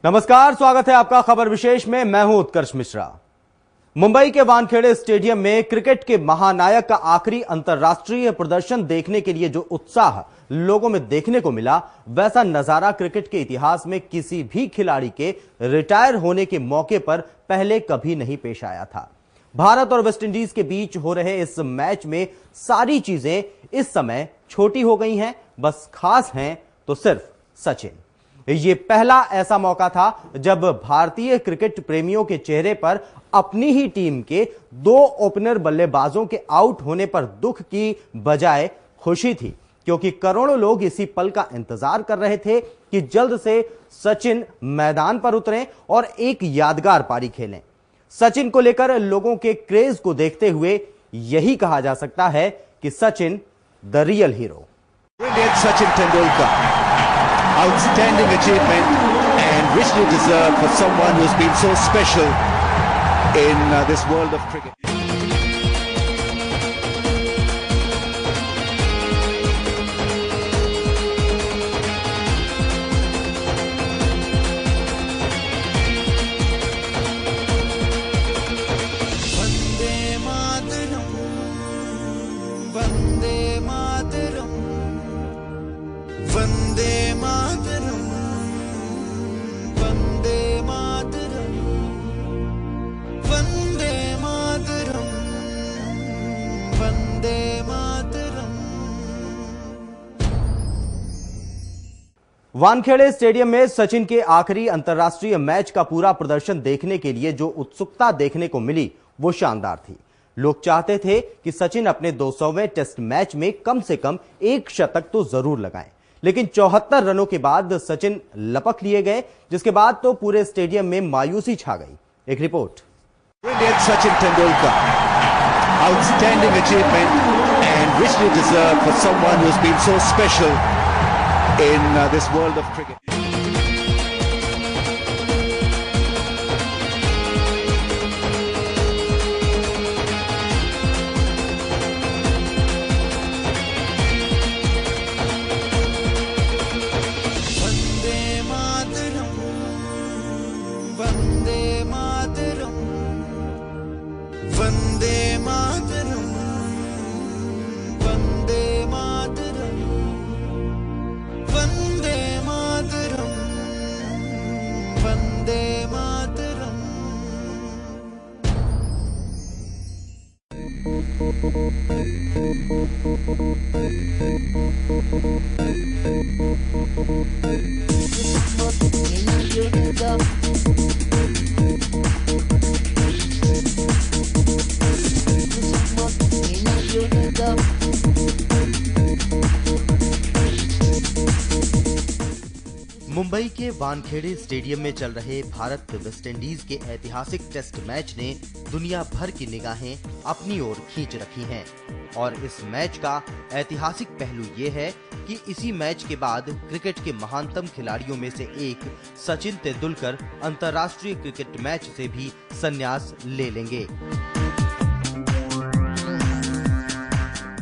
नमस्कार, स्वागत है आपका खबर विशेष में। मैं हूं उत्कर्ष मिश्रा। मुंबई के वानखेड़े स्टेडियम में क्रिकेट के महानायक का आखिरी अंतर्राष्ट्रीय प्रदर्शन देखने के लिए जो उत्साह लोगों में देखने को मिला, वैसा नजारा क्रिकेट के इतिहास में किसी भी खिलाड़ी के रिटायर होने के मौके पर पहले कभी नहीं पेश आया था। भारत और वेस्टइंडीज के बीच हो रहे इस मैच में सारी चीजें इस समय छोटी हो गई हैं, बस खास हैं तो सिर्फ सचिन। ये पहला ऐसा मौका था जब भारतीय क्रिकेट प्रेमियों के चेहरे पर अपनी ही टीम के दो ओपनर बल्लेबाजों के आउट होने पर दुख की बजाय खुशी थी, क्योंकि करोड़ों लोग इसी पल का इंतजार कर रहे थे कि जल्द से सचिन मैदान पर उतरें और एक यादगार पारी खेलें। सचिन को लेकर लोगों के क्रेज को देखते हुए यही कहा जा सकता है कि Sachin the real hero. Sachin Tendulkar, outstanding achievement and richly deserved for someone who's been so special in this world of cricket. Wankhede stadium में सचिन के आखिरी अंतर्राष्ट्रीय मैच का पूरा प्रदर्शन देखने के लिए जो उत्सुकता देखने को मिली, वो शानदार थी। लोग चाहते थे कि सचिन अपने 200वें टेस्ट मैच में कम से कम एक शतक तो जरूर लगाएं, लेकिन 74 रनों के बाद सचिन लपक लिए गए, जिसके बाद तो पूरे स्टेडियम में मायूसी छा गई। एक report. Sachin Tendulkar, outstanding achievement and richly deserved for someone who's been so special in this world of cricket. Mumbai के वानखेड़े स्टेडियम में चल रहे भारत वेस्टइंडीज के ऐतिहासिक टेस्ट मैच ने दुनिया भर की निगाहें अपनी ओर खींच रखी हैं। और इस मैच का ऐतिहासिक पहलू ये है कि इसी मैच के बाद क्रिकेट के महानतम खिलाड़ियों में से एक सचिन तेंदुलकर अंतर्राष्ट्रीय क्रिकेट मैच से भी संन्यास ले लेंगे।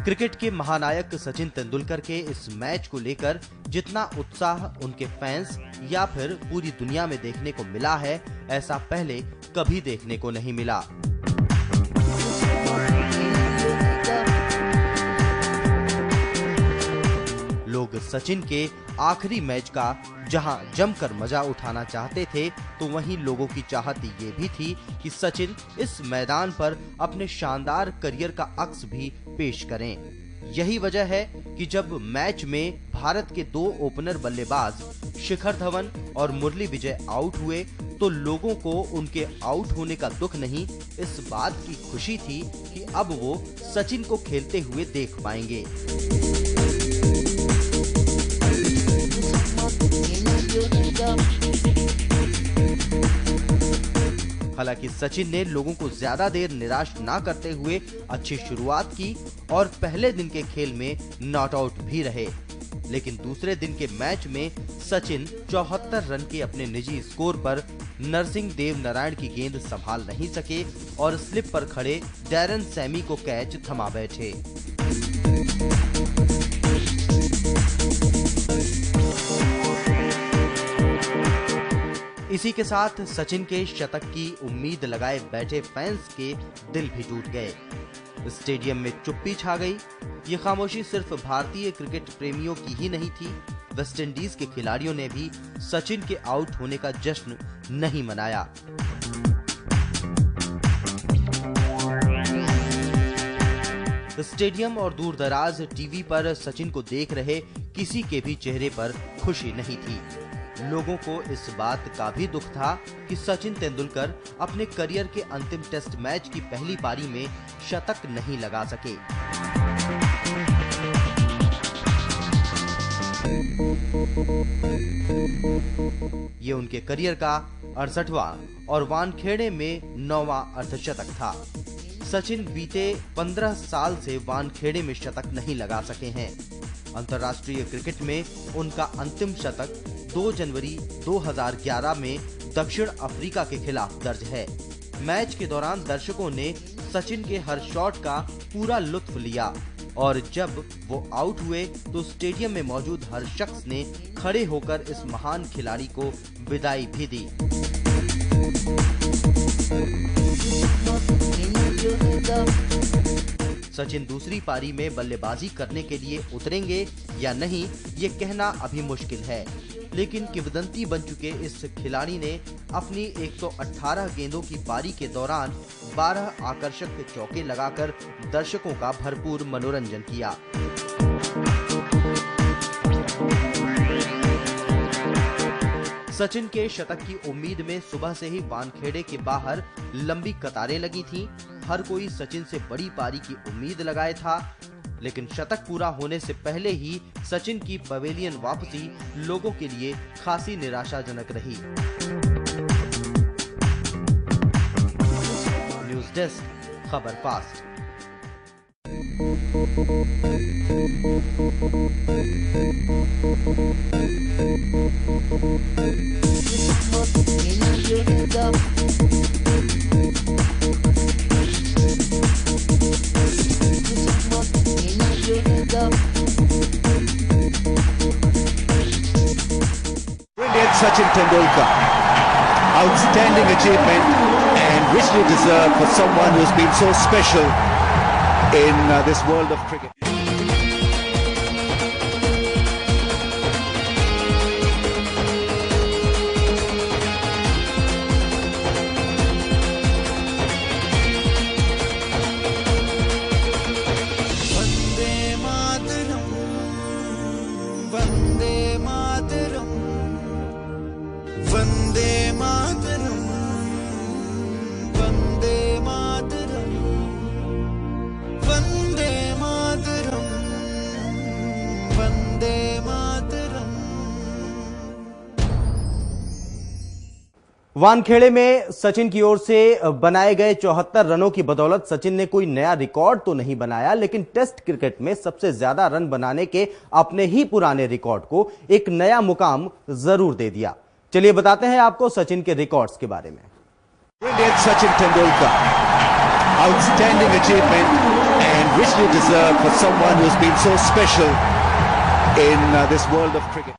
क्रिकेट के महानायक सचिन तेंदुलकर के इस मैच को लेकर जितना उत्साह उनके फैंस या फिर पूरी दुनिया में देखने को मिला है, ऐसा पहले कभी देखने को नहीं मिला। लोग सचिन के आखिरी मैच का जहां जमकर मजा उठाना चाहते थे, तो वहीं लोगों की चाहत ये भी थी कि सचिन इस मैदान पर अपने शानदार करियर का अक्स भी पेश करें। यही वजह है कि जब मैच में भारत के दो ओपनर बल्लेबाज शिखर धवन और मुरली विजय आउट हुए, तो लोगों को उनके आउट होने का दुख नहीं, इस बात की खुशी थी कि अब वो सचिन को खेलते हुए देख पाएंगे। हालांकि सचिन ने लोगों को ज्यादा देर निराश ना करते हुए अच्छी शुरुआत की और पहले दिन के खेल में नॉट आउट भी रहे, लेकिन दूसरे दिन के मैच में सचिन 74 रन के अपने निजी स्कोर पर नरसिंह देव नारायण की गेंद संभाल नहीं सके और स्लिप पर खड़े डैरन सैमी को कैच थमा बैठे। इसी के साथ सचिन के शतक की उम्मीद लगाए बैठे फैंस के दिल भी टूट गए। स्टेडियम में चुप्पी छा गई। ये खामोशी सिर्फ भारतीय क्रिकेट प्रेमियों की ही नहीं थी, वेस्टइंडीज के खिलाड़ियों ने भी सचिन के आउट होने का जश्न नहीं मनाया। स्टेडियम और दूर दराज टीवी पर सचिन को देख रहे किसी के भी चेहरे पर खुशी नहीं थी। लोगों को इस बात का भी दुख था कि सचिन तेंदुलकर अपने करियर के अंतिम टेस्ट मैच की पहली पारी में शतक नहीं लगा सके। ये उनके करियर का 68वां और वानखेड़े में 9वां अर्धशतक था। सचिन बीते 15 साल से वानखेड़े में शतक नहीं लगा सके हैं। अंतर्राष्ट्रीय क्रिकेट में उनका अंतिम शतक 2 जनवरी 2011 में दक्षिण अफ्रीका के खिलाफ दर्ज है। मैच के दौरान दर्शकों ने सचिन के हर शॉट का पूरा लुत्फ लिया और जब वो आउट हुए तो स्टेडियम में मौजूद हर शख्स ने खड़े होकर इस महान खिलाड़ी को विदाई भी दी। सचिन दूसरी पारी में बल्लेबाजी करने के लिए उतरेंगे या नहीं, ये कहना अभी मुश्किल है, लेकिन किंवदंती बन चुके इस खिलाड़ी ने अपनी 118 गेंदों की पारी के दौरान 12 आकर्षक चौके लगाकर दर्शकों का भरपूर मनोरंजन किया। सचिन के शतक की उम्मीद में सुबह से ही वानखेड़े के बाहर लंबी कतारें लगी थीं। हर कोई सचिन से बड़ी पारी की उम्मीद लगाए था, लेकिन शतक पूरा होने से पहले ही सचिन की पवेलियन वापसी लोगों के लिए खासी निराशाजनक रही। न्यूज़ डेस्क, खबर fast. Brilliant Sachin Tendulkar. Outstanding achievement and richly deserved for someone who's been so special in this world of cricket. Wankhede में सचिन की ओर से बनाए गए 74 रनों की बदौलत सचिन ने कोई नया रिकॉर्ड तो नहीं बनाया, लेकिन टेस्ट क्रिकेट में सबसे ज्यादा रन बनाने के अपने ही पुराने रिकॉर्ड को एक नया मुकाम जरूर दे दिया। चलिए बताते हैं आपको सचिन के रिकॉर्ड्स के बारे में। Brilliant Sachin Tendulkar. Outstanding achievement and richly deserved for someone who's been so special in this world of cricket.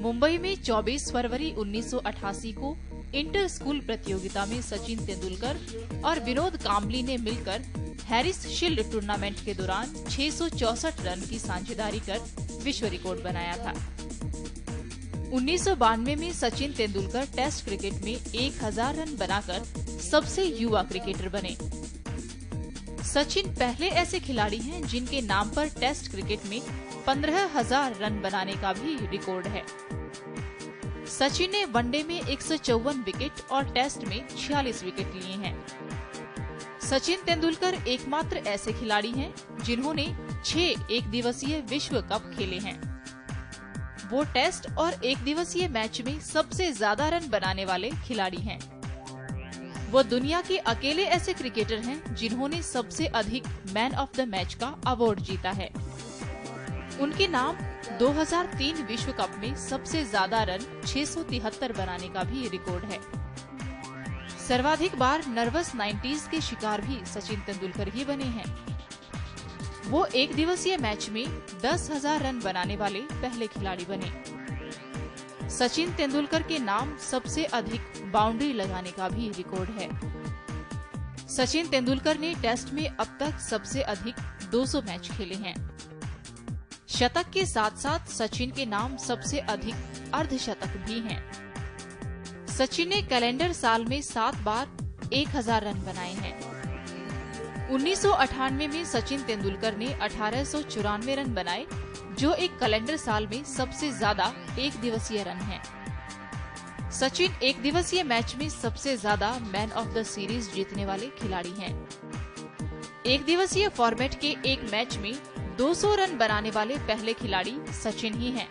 Mumbai में 24 फरवरी 1988 को इंटर स्कूल प्रतियोगिता में सचिन तेंदुलकर और विनोद कांबली ने मिलकर हैरिस शील्ड टूर्नामेंट के दौरान 664 रन की साझेदारी कर विश्व रिकॉर्ड बनाया था। 1992 में सचिन तेंदुलकर टेस्ट क्रिकेट में 1000 रन बनाकर सबसे युवा क्रिकेटर बने। सचिन पहले ऐसे खिलाड़ी हैं जिनके नाम पर टेस्ट क्रिकेट में 15,000 रन बनाने का भी रिकॉर्ड है। सचिन ने वनडे में 154 विकेट और टेस्ट में 46 विकेट लिए हैं। सचिन तेंदुलकर एकमात्र ऐसे खिलाड़ी हैं जिन्होंने 6 एक दिवसीय विश्व कप खेले हैं। वो टेस्ट और एक दिवसीय मैच में सबसे ज्यादा रन बनाने वाले खिलाड़ी हैं। वो दुनिया के अकेले ऐसे क्रिकेटर हैं जिन्होंने सबसे अधिक मैन ऑफ द मैच का अवार्ड जीता है। उनके नाम 2003 विश्व कप में सबसे ज्यादा रन 673 बनाने का भी रिकॉर्ड है। सर्वाधिक बार नर्वस 90s के शिकार भी सचिन तेंदुलकर ही बने हैं। वो एक दिवसीय मैच में 10,000 रन बनाने वाले पहले खिलाड़ी बने। सचिन तेंदुलकर के नाम सबसे अधिक बाउंड्री लगाने का भी रिकॉर्ड है। सचिन तेंदुलकर ने टेस्ट में अब तक सबसे अधिक 200 मैच खेले हैं। शतक के साथ साथ सचिन के नाम सबसे अधिक अर्धशतक भी हैं। सचिन ने कैलेंडर साल में 7 बार 1000 रन बनाए हैं। 1998 में सचिन तेंदुलकर ने 1894 रन बनाए, जो एक कैलेंडर साल में सबसे ज्यादा एक दिवसीय रन है। सचिन एक दिवसीय मैच में सबसे ज्यादा मैन ऑफ द सीरीज जीतने वाले खिलाड़ी हैं। एक दिवसीय फॉर्मेट के एक मैच में 200 रन बनाने वाले पहले खिलाड़ी सचिन ही हैं।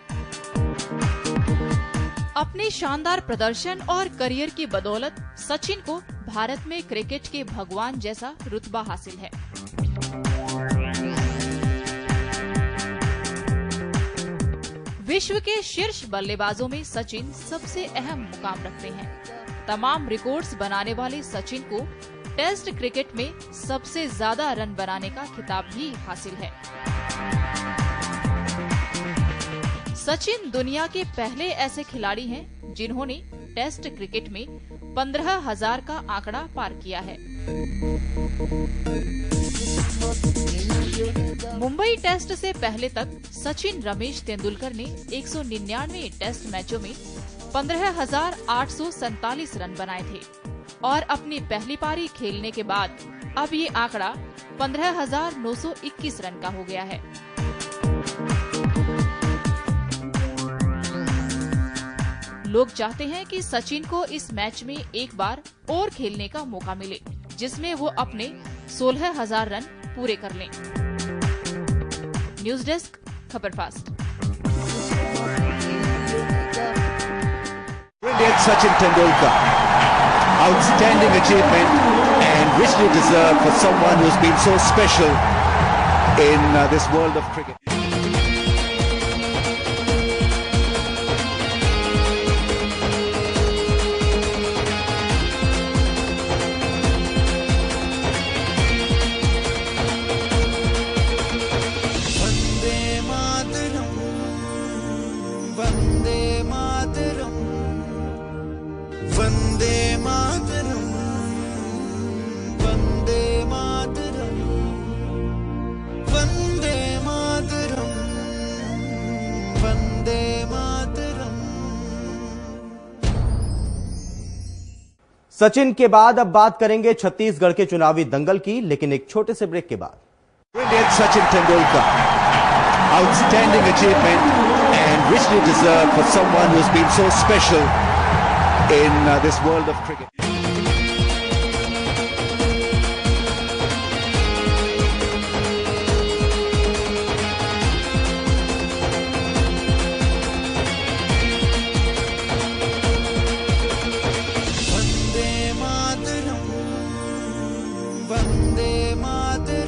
अपने शानदार प्रदर्शन और करियर की बदौलत सचिन को भारत में क्रिकेट के भगवान जैसा रुतबा हासिल है। विश्व के शीर्ष बल्लेबाजों में सचिन सबसे अहम मुकाम रखते हैं। तमाम रिकॉर्ड्स बनाने वाले सचिन को टेस्ट क्रिकेट में सबसे ज्यादा रन बनाने का खिताब भी हासिल है। सचिन दुनिया के पहले ऐसे खिलाड़ी हैं जिन्होंने टेस्ट क्रिकेट में 15,000 का आंकड़ा पार किया है। मुंबई टेस्ट से पहले तक सचिन रमेश तेंदुलकर ने 199 टेस्ट मैचों में 15,847 रन बनाए थे और अपनी पहली पारी खेलने के बाद अब ये आंकड़ा 15,921 रन का हो गया है। लोग चाहते हैं कि सचिन को इस मैच में एक बार और खेलने का मौका मिले, जिसमें वो अपने 16,000 रन पूरे कर लें। न्यूज डेस्क, खबर fast. Brilliant Sachin Tendulkar. Outstanding achievement and richly deserved for someone who's been so special in this world of cricket. Sachin के बाद अब बात करेंगे छत्तीसगढ़ के चुनावी दंगल की, लेकिन एक छोटे से ब्रेक के बाद। Brilliant Sachin Tendulkar. Outstanding achievement and richly deserved for someone who's been so special in this world of cricket. Vande Mataram